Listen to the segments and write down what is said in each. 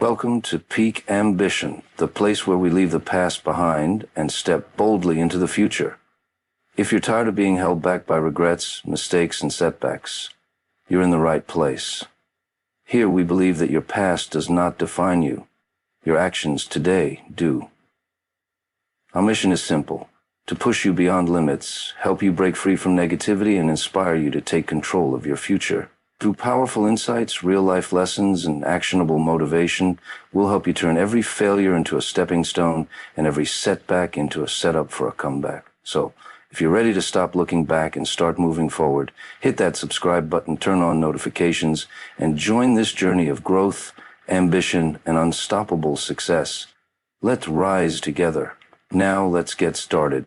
Welcome to Peak Ambition, the place where we leave the past behind and step boldly into the future. If you're tired of being held back by regrets, mistakes, and setbacks, you're in the right place. Here we believe that your past does not define you. Your actions today do. Our mission is simple: to push you beyond limits, help you break free from negativity, and inspire you to take control of your future. Through powerful insights, real-life lessons, and actionable motivation, we'll help you turn every failure into a stepping stone and every setback into a setup for a comeback. So, if you're ready to stop looking back and start moving forward, hit that subscribe button, turn on notifications, and join this journey of growth, ambition, and unstoppable success. Let's rise together. Now let's get started.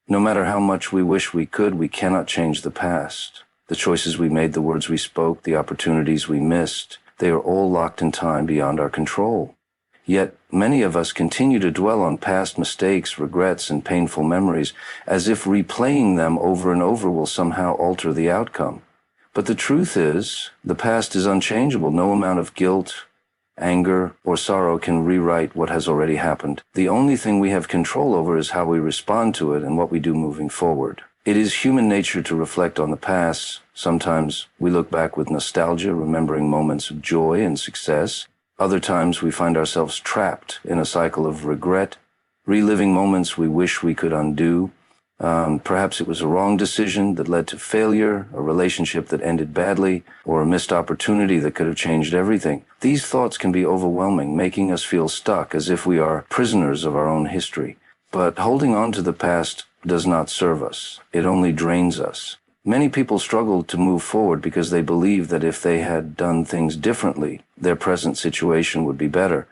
No matter how much we wish we could, we cannot change the past. The choices we made, the words we spoke, the opportunities we missed, they are all locked in time beyond our control. Yet, many of us continue to dwell on past mistakes, regrets, and painful memories, as if replaying them over and over will somehow alter the outcome. But the truth is, the past is unchangeable. No amount of guilt, anger, or sorrow can rewrite what has already happened. The only thing we have control over is how we respond to it and what we do moving forward. It is human nature to reflect on the past. Sometimes we look back with nostalgia, remembering moments of joy and success. Other times we find ourselves trapped in a cycle of regret, reliving moments we wish we could undo. Perhaps it was a wrong decision that led to failure, a relationship that ended badly, or a missed opportunity that could have changed everything. These thoughts can be overwhelming, making us feel stuck as if we are prisoners of our own history. But holding on to the past does not serve us. It only drains us. Many people struggle to move forward because they believe that if they had done things differently, their present situation would be better.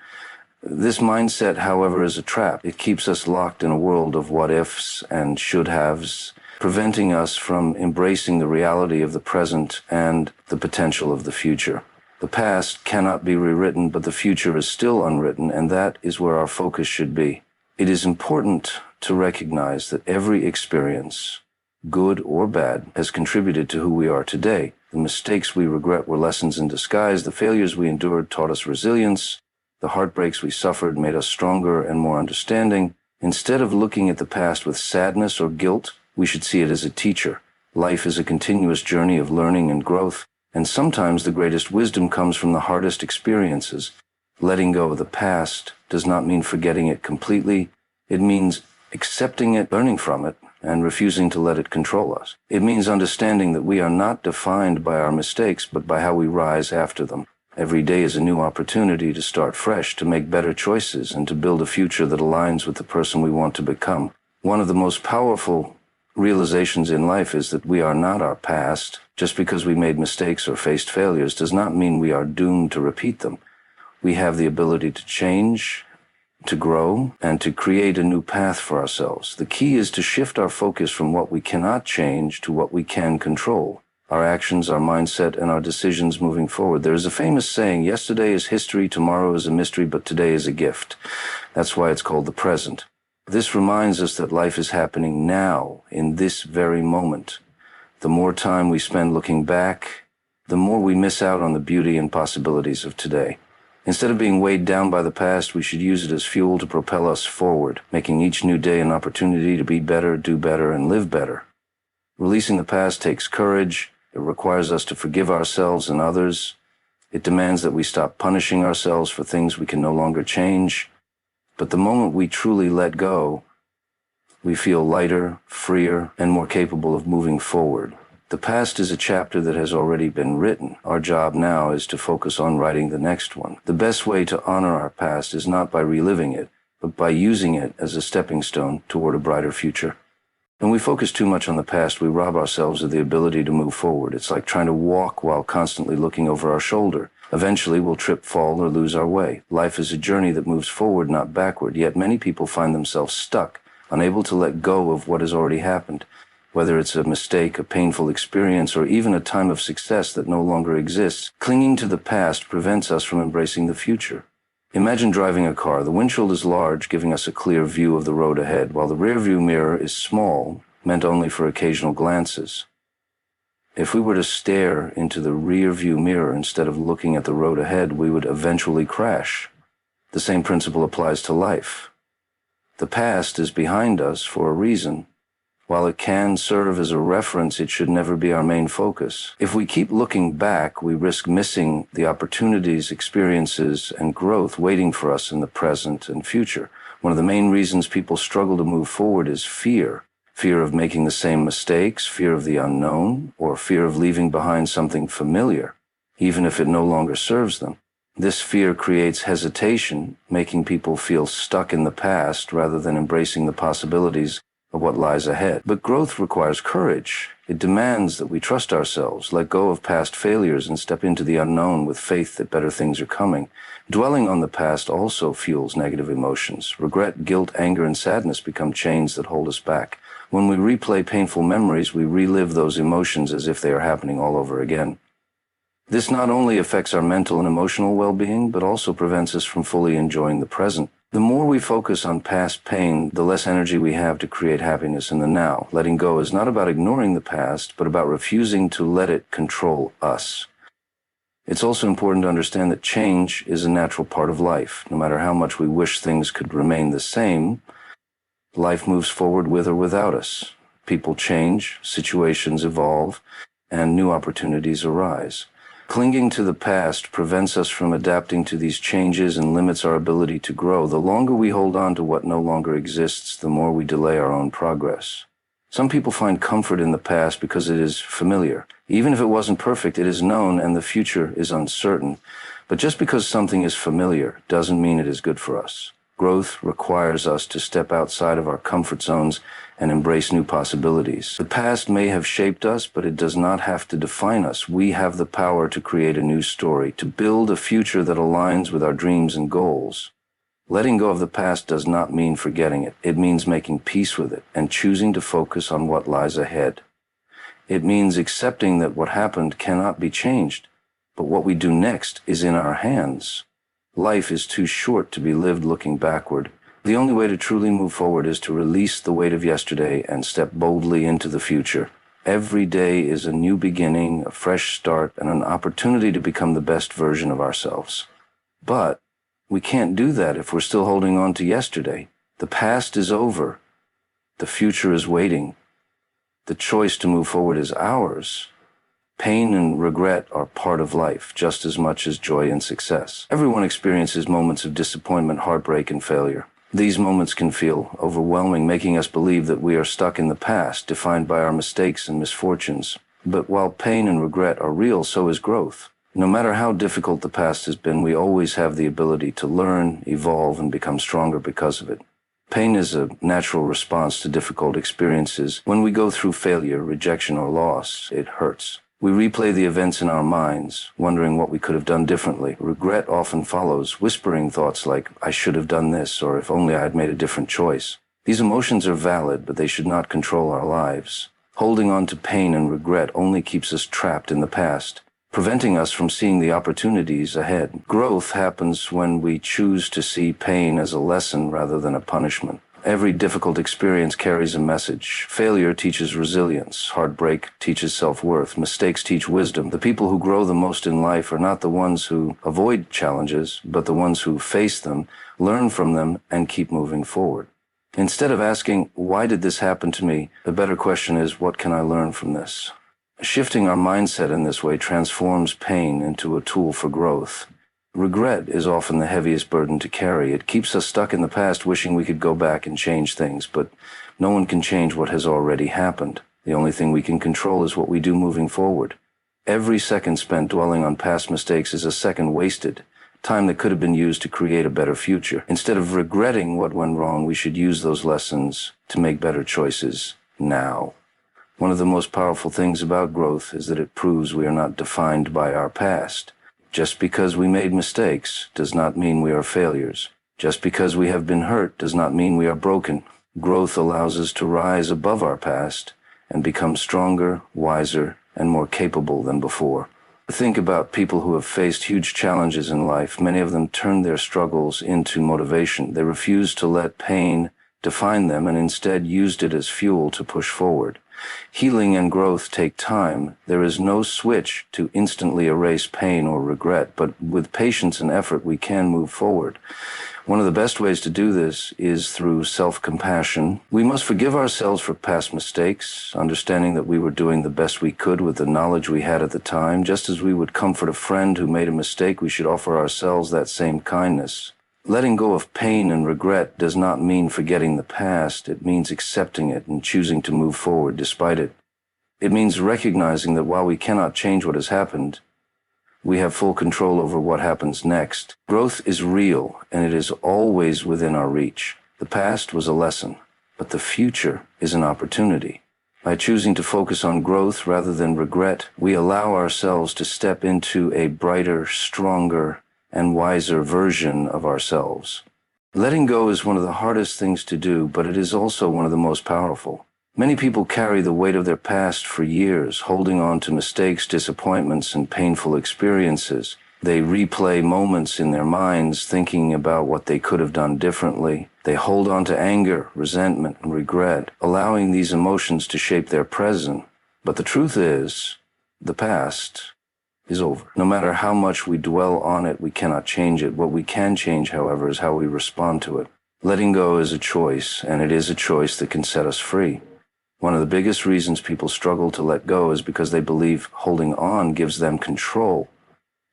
This mindset, however, is a trap. It keeps us locked in a world of what-ifs and should-haves, preventing us from embracing the reality of the present and the potential of the future. The past cannot be rewritten, but the future is still unwritten, and that is where our focus should be. It is important to recognize that every experience, good or bad, has contributed to who we are today. The mistakes we regret were lessons in disguise. The failures we endured taught us resilience. The heartbreaks we suffered made us stronger and more understanding. Instead of looking at the past with sadness or guilt, we should see it as a teacher. Life is a continuous journey of learning and growth, and sometimes the greatest wisdom comes from the hardest experiences. Letting go of the past does not mean forgetting it completely. It means accepting it, learning from it, and refusing to let it control us. It means understanding that we are not defined by our mistakes, but by how we rise after them. Every day is a new opportunity to start fresh, to make better choices, and to build a future that aligns with the person we want to become. One of the most powerful realizations in life is that we are not our past. Just because we made mistakes or faced failures does not mean we are doomed to repeat them. We have the ability to change, to grow, and to create a new path for ourselves. The key is to shift our focus from what we cannot change to what we can control. Our actions, our mindset, and our decisions moving forward. There is a famous saying, yesterday is history, tomorrow is a mystery, but today is a gift. That's why it's called the present. This reminds us that life is happening now, in this very moment. The more time we spend looking back, the more we miss out on the beauty and possibilities of today. Instead of being weighed down by the past, we should use it as fuel to propel us forward, making each new day an opportunity to be better, do better, and live better. Releasing the past takes courage. It requires us to forgive ourselves and others. It demands that we stop punishing ourselves for things we can no longer change. But the moment we truly let go, we feel lighter, freer, and more capable of moving forward. The past is a chapter that has already been written. Our job now is to focus on writing the next one. The best way to honor our past is not by reliving it, but by using it as a stepping stone toward a brighter future. When we focus too much on the past, we rob ourselves of the ability to move forward. It's like trying to walk while constantly looking over our shoulder. Eventually, we'll trip, fall, or lose our way. Life is a journey that moves forward, not backward, yet many people find themselves stuck, unable to let go of what has already happened. Whether it's a mistake, a painful experience, or even a time of success that no longer exists, clinging to the past prevents us from embracing the future. Imagine driving a car. The windshield is large, giving us a clear view of the road ahead, while the rearview mirror is small, meant only for occasional glances. If we were to stare into the rear-view mirror instead of looking at the road ahead, we would eventually crash. The same principle applies to life. The past is behind us for a reason. While it can serve as a reference, it should never be our main focus. If we keep looking back, we risk missing the opportunities, experiences, and growth waiting for us in the present and future. One of the main reasons people struggle to move forward is fear. Fear of making the same mistakes, fear of the unknown, or fear of leaving behind something familiar, even if it no longer serves them. This fear creates hesitation, making people feel stuck in the past rather than embracing the possibilities of what lies ahead. But growth requires courage. It demands that we trust ourselves, let go of past failures, and step into the unknown with faith that better things are coming. Dwelling on the past also fuels negative emotions. Regret, guilt, anger, and sadness become chains that hold us back. When we replay painful memories, we relive those emotions as if they are happening all over again. This not only affects our mental and emotional well-being, but also prevents us from fully enjoying the present. The more we focus on past pain, the less energy we have to create happiness in the now. Letting go is not about ignoring the past, but about refusing to let it control us. It's also important to understand that change is a natural part of life. No matter how much we wish things could remain the same, life moves forward with or without us. People change, situations evolve, and new opportunities arise. Clinging to the past prevents us from adapting to these changes and limits our ability to grow. The longer we hold on to what no longer exists, the more we delay our own progress. Some people find comfort in the past because it is familiar. Even if it wasn't perfect, it is known and the future is uncertain. But just because something is familiar doesn't mean it is good for us. Growth requires us to step outside of our comfort zones and embrace new possibilities. The past may have shaped us, but it does not have to define us. We have the power to create a new story, to build a future that aligns with our dreams and goals. Letting go of the past does not mean forgetting it. It means making peace with it and choosing to focus on what lies ahead. It means accepting that what happened cannot be changed, but what we do next is in our hands. Life is too short to be lived looking backward. The only way to truly move forward is to release the weight of yesterday and step boldly into the future. Every day is a new beginning, a fresh start, and an opportunity to become the best version of ourselves. But we can't do that if we're still holding on to yesterday. The past is over. The future is waiting. The choice to move forward is ours. Pain and regret are part of life, just as much as joy and success. Everyone experiences moments of disappointment, heartbreak, and failure. These moments can feel overwhelming, making us believe that we are stuck in the past, defined by our mistakes and misfortunes. But while pain and regret are real, so is growth. No matter how difficult the past has been, we always have the ability to learn, evolve, and become stronger because of it. Pain is a natural response to difficult experiences. When we go through failure, rejection, or loss, it hurts. We replay the events in our minds, wondering what we could have done differently. Regret often follows, whispering thoughts like, I should have done this, or if only I had made a different choice. These emotions are valid, but they should not control our lives. Holding on to pain and regret only keeps us trapped in the past, preventing us from seeing the opportunities ahead. Growth happens when we choose to see pain as a lesson rather than a punishment. Every difficult experience carries a message. Failure teaches resilience. Heartbreak teaches self-worth. Mistakes teach wisdom. The people who grow the most in life are not the ones who avoid challenges, but the ones who face them, learn from them, and keep moving forward. Instead of asking, why did this happen to me? The better question is, what can I learn from this? Shifting our mindset in this way transforms pain into a tool for growth. Regret is often the heaviest burden to carry. It keeps us stuck in the past, wishing we could go back and change things, but no one can change what has already happened. The only thing we can control is what we do moving forward. Every second spent dwelling on past mistakes is a second wasted, time that could have been used to create a better future. Instead of regretting what went wrong, we should use those lessons to make better choices now. One of the most powerful things about growth is that it proves we are not defined by our past. Just because we made mistakes does not mean we are failures. Just because we have been hurt does not mean we are broken. Growth allows us to rise above our past and become stronger, wiser, and more capable than before. Think about people who have faced huge challenges in life. Many of them turn their struggles into motivation. They refuse to let pain defined them, and instead used it as fuel to push forward. Healing and growth take time. There is no switch to instantly erase pain or regret, but with patience and effort, we can move forward. One of the best ways to do this is through self-compassion. We must forgive ourselves for past mistakes, understanding that we were doing the best we could with the knowledge we had at the time. Just as we would comfort a friend who made a mistake, we should offer ourselves that same kindness. Letting go of pain and regret does not mean forgetting the past. It means accepting it and choosing to move forward despite it. It means recognizing that while we cannot change what has happened, we have full control over what happens next. Growth is real, and it is always within our reach. The past was a lesson, but the future is an opportunity. By choosing to focus on growth rather than regret, we allow ourselves to step into a brighter, stronger, and wiser version of ourselves. Letting go is one of the hardest things to do, but it is also one of the most powerful. Many people carry the weight of their past for years, holding on to mistakes, disappointments, and painful experiences. They replay moments in their minds, thinking about what they could have done differently. They hold on to anger, resentment, and regret, allowing these emotions to shape their present. But the truth is, the past is over. No matter how much we dwell on it, we cannot change it. What we can change, however, is how we respond to it. Letting go is a choice, and it is a choice that can set us free. One of the biggest reasons people struggle to let go is because they believe holding on gives them control.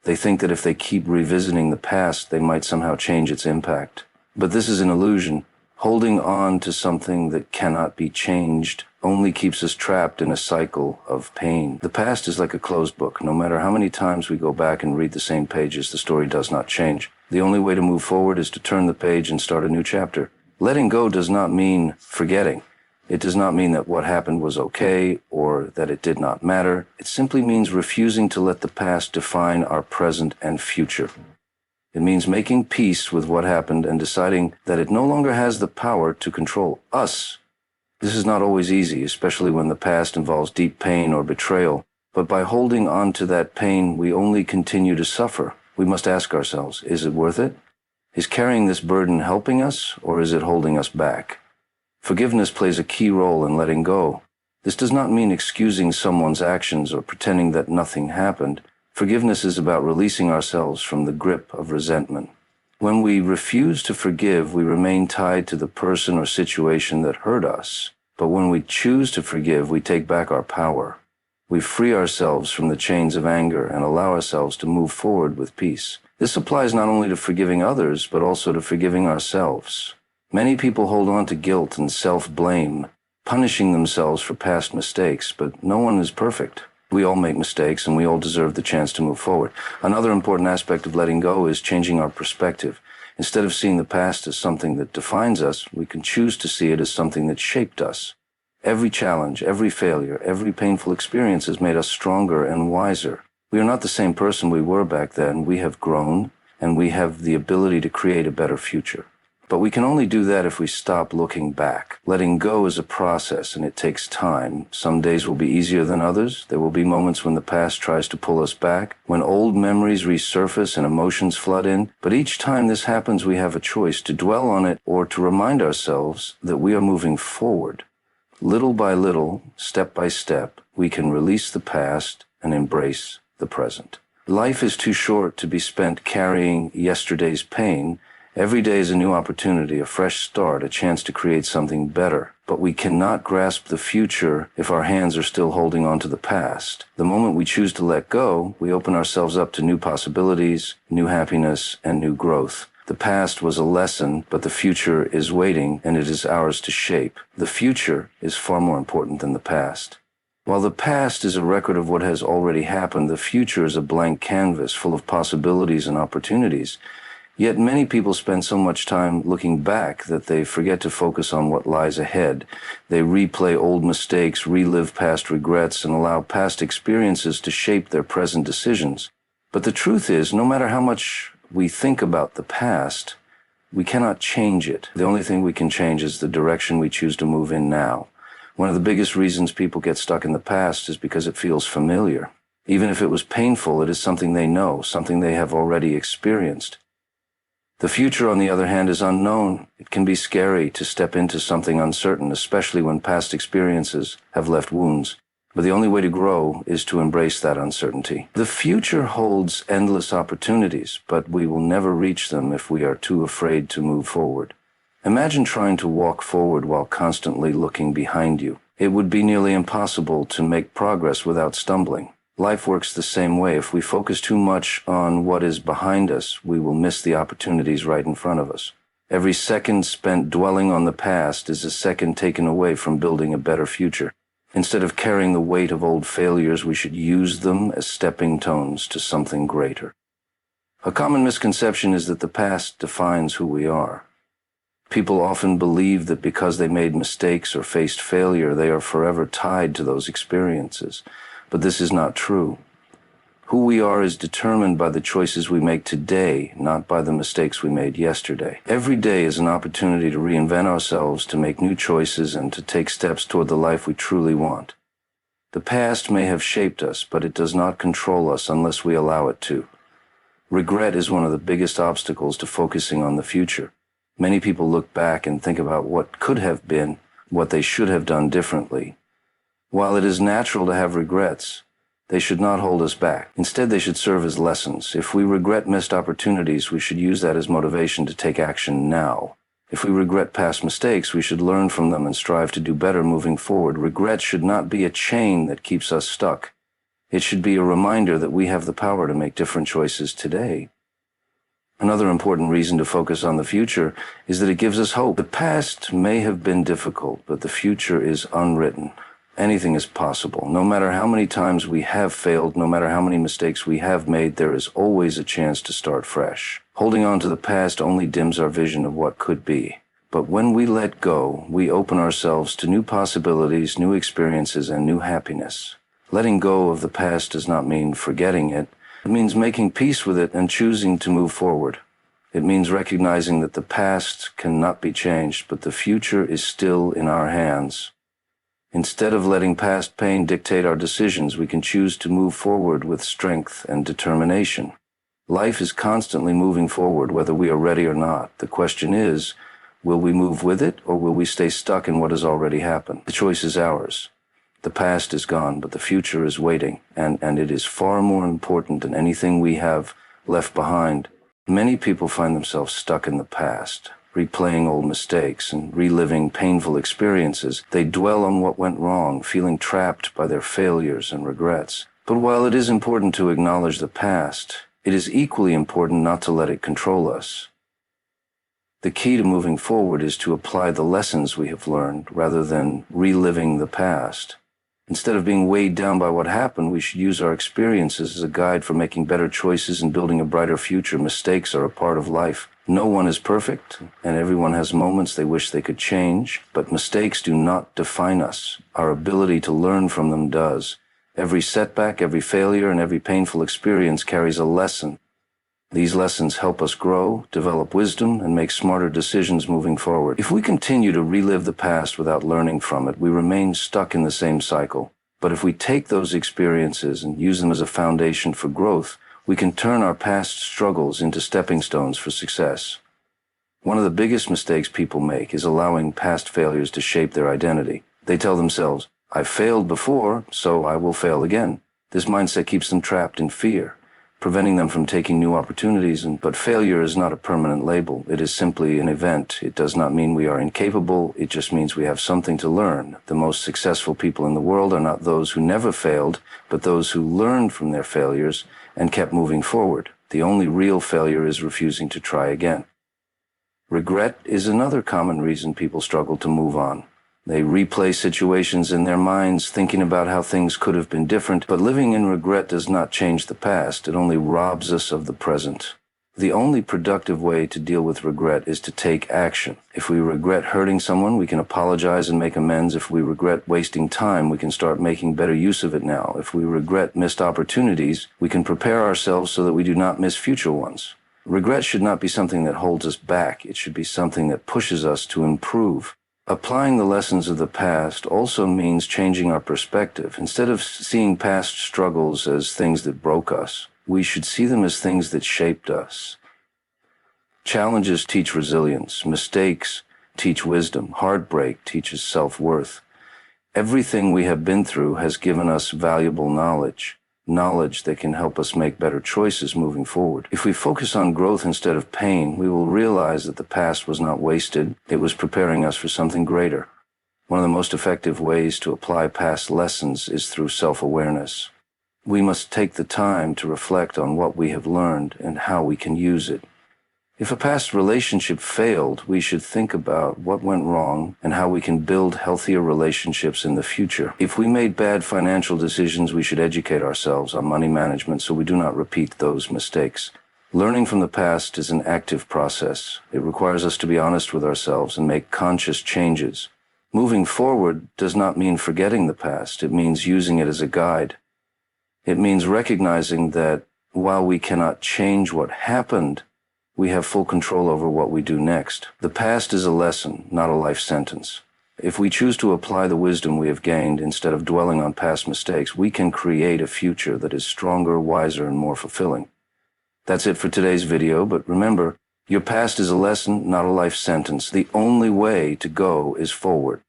They think that if they keep revisiting the past, they might somehow change its impact. But this is an illusion. Holding on to something that cannot be changed only keeps us trapped in a cycle of pain. The past is like a closed book. No matter how many times we go back and read the same pages, the story does not change. The only way to move forward is to turn the page and start a new chapter. Letting go does not mean forgetting. It does not mean that what happened was okay or that it did not matter. It simply means refusing to let the past define our present and future. It means making peace with what happened and deciding that it no longer has the power to control us. This is not always easy, especially when the past involves deep pain or betrayal. But by holding on to that pain, we only continue to suffer. We must ask ourselves, is it worth it? Is carrying this burden helping us, or is it holding us back? Forgiveness plays a key role in letting go. This does not mean excusing someone's actions or pretending that nothing happened. Forgiveness is about releasing ourselves from the grip of resentment. When we refuse to forgive, we remain tied to the person or situation that hurt us. But when we choose to forgive, we take back our power. We free ourselves from the chains of anger and allow ourselves to move forward with peace. This applies not only to forgiving others, but also to forgiving ourselves. Many people hold on to guilt and self-blame, punishing themselves for past mistakes, but no one is perfect. We all make mistakes, and we all deserve the chance to move forward. Another important aspect of letting go is changing our perspective. Instead of seeing the past as something that defines us, we can choose to see it as something that shaped us. Every challenge, every failure, every painful experience has made us stronger and wiser. We are not the same person we were back then. We have grown, and we have the ability to create a better future. But we can only do that if we stop looking back. Letting go is a process, and it takes time. Some days will be easier than others. There will be moments when the past tries to pull us back, when old memories resurface and emotions flood in. But each time this happens, we have a choice to dwell on it or to remind ourselves that we are moving forward. Little by little, step by step, we can release the past and embrace the present. Life is too short to be spent carrying yesterday's pain. Every day is a new opportunity, a fresh start, a chance to create something better. But we cannot grasp the future if our hands are still holding on to the past. The moment we choose to let go, we open ourselves up to new possibilities, new happiness, and new growth. The past was a lesson, but the future is waiting, and it is ours to shape. The future is far more important than the past. While the past is a record of what has already happened, the future is a blank canvas full of possibilities and opportunities. Yet many people spend so much time looking back that they forget to focus on what lies ahead. They replay old mistakes, relive past regrets, and allow past experiences to shape their present decisions. But the truth is, no matter how much we think about the past, we cannot change it. The only thing we can change is the direction we choose to move in now. One of the biggest reasons people get stuck in the past is because it feels familiar. Even if it was painful, it is something they know, something they have already experienced. The future, on the other hand, is unknown. It can be scary to step into something uncertain, especially when past experiences have left wounds. But the only way to grow is to embrace that uncertainty. The future holds endless opportunities, but we will never reach them if we are too afraid to move forward. Imagine trying to walk forward while constantly looking behind you. It would be nearly impossible to make progress without stumbling. Life works the same way. If we focus too much on what is behind us, we will miss the opportunities right in front of us. Every second spent dwelling on the past is a second taken away from building a better future. Instead of carrying the weight of old failures, we should use them as stepping stones to something greater. A common misconception is that the past defines who we are. People often believe that because they made mistakes or faced failure, they are forever tied to those experiences. But this is not true. Who we are is determined by the choices we make today, not by the mistakes we made yesterday. Every day is an opportunity to reinvent ourselves, to make new choices, and to take steps toward the life we truly want. The past may have shaped us, but it does not control us unless we allow it to. Regret is one of the biggest obstacles to focusing on the future. Many people look back and think about what could have been, what they should have done differently. While it is natural to have regrets, they should not hold us back. Instead, they should serve as lessons. If we regret missed opportunities, we should use that as motivation to take action now. If we regret past mistakes, we should learn from them and strive to do better moving forward. Regret should not be a chain that keeps us stuck. It should be a reminder that we have the power to make different choices today. Another important reason to focus on the future is that it gives us hope. The past may have been difficult, but the future is unwritten. Anything is possible. No matter how many times we have failed, no matter how many mistakes we have made, there is always a chance to start fresh. Holding on to the past only dims our vision of what could be. But when we let go, we open ourselves to new possibilities, new experiences, and new happiness. Letting go of the past does not mean forgetting it. It means making peace with it and choosing to move forward. It means recognizing that the past cannot be changed, but the future is still in our hands. Instead of letting past pain dictate our decisions, we can choose to move forward with strength and determination. Life is constantly moving forward, whether we are ready or not. The question is, will we move with it, or will we stay stuck in what has already happened? The choice is ours. The past is gone, but the future is waiting, and it is far more important than anything we have left behind. Many people find themselves stuck in the past, replaying old mistakes and reliving painful experiences. They dwell on what went wrong, feeling trapped by their failures and regrets. But while it is important to acknowledge the past, it is equally important not to let it control us. The key to moving forward is to apply the lessons we have learned rather than reliving the past. Instead of being weighed down by what happened, we should use our experiences as a guide for making better choices and building a brighter future. Mistakes are a part of life. No one is perfect, and everyone has moments they wish they could change, but mistakes do not define us. Our ability to learn from them does. Every setback, every failure, and every painful experience carries a lesson. These lessons help us grow, develop wisdom, and make smarter decisions moving forward. If we continue to relive the past without learning from it, we remain stuck in the same cycle. But if we take those experiences and use them as a foundation for growth, we can turn our past struggles into stepping stones for success. One of the biggest mistakes people make is allowing past failures to shape their identity. They tell themselves, "I failed before, so I will fail again." This mindset keeps them trapped in fear, preventing them from taking new opportunities. But failure is not a permanent label. It is simply an event. It does not mean we are incapable. It just means we have something to learn. The most successful people in the world are not those who never failed, but those who learned from their failures and kept moving forward. The only real failure is refusing to try again. Regret is another common reason people struggle to move on. They replay situations in their minds, thinking about how things could have been different, but living in regret does not change the past. It only robs us of the present. The only productive way to deal with regret is to take action. If we regret hurting someone, we can apologize and make amends. If we regret wasting time, we can start making better use of it now. If we regret missed opportunities, we can prepare ourselves so that we do not miss future ones. Regret should not be something that holds us back. It should be something that pushes us to improve. Applying the lessons of the past also means changing our perspective. Instead of seeing past struggles as things that broke us, we should see them as things that shaped us. Challenges teach resilience. Mistakes teach wisdom. Heartbreak teaches self-worth. Everything we have been through has given us valuable knowledge that can help us make better choices moving forward. If we focus on growth instead of pain, we will realize that the past was not wasted. It was preparing us for something greater. One of the most effective ways to apply past lessons is through self-awareness. We must take the time to reflect on what we have learned and how we can use it. If a past relationship failed, we should think about what went wrong and how we can build healthier relationships in the future. If we made bad financial decisions, we should educate ourselves on money management so we do not repeat those mistakes. Learning from the past is an active process. It requires us to be honest with ourselves and make conscious changes. Moving forward does not mean forgetting the past. It means using it as a guide. It means recognizing that while we cannot change what happened, we have full control over what we do next. The past is a lesson, not a life sentence. If we choose to apply the wisdom we have gained instead of dwelling on past mistakes, we can create a future that is stronger, wiser, and more fulfilling. That's it for today's video, but remember, your past is a lesson, not a life sentence. The only way to go is forward.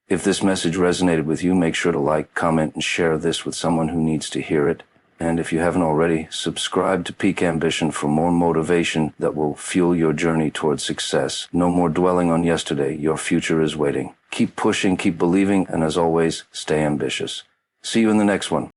If this message resonated with you, make sure to like, comment, and share this with someone who needs to hear it. And if you haven't already, subscribe to Peak Ambition for more motivation that will fuel your journey towards success. No more dwelling on yesterday. Your future is waiting. Keep pushing, keep believing, and as always, stay ambitious. See you in the next one.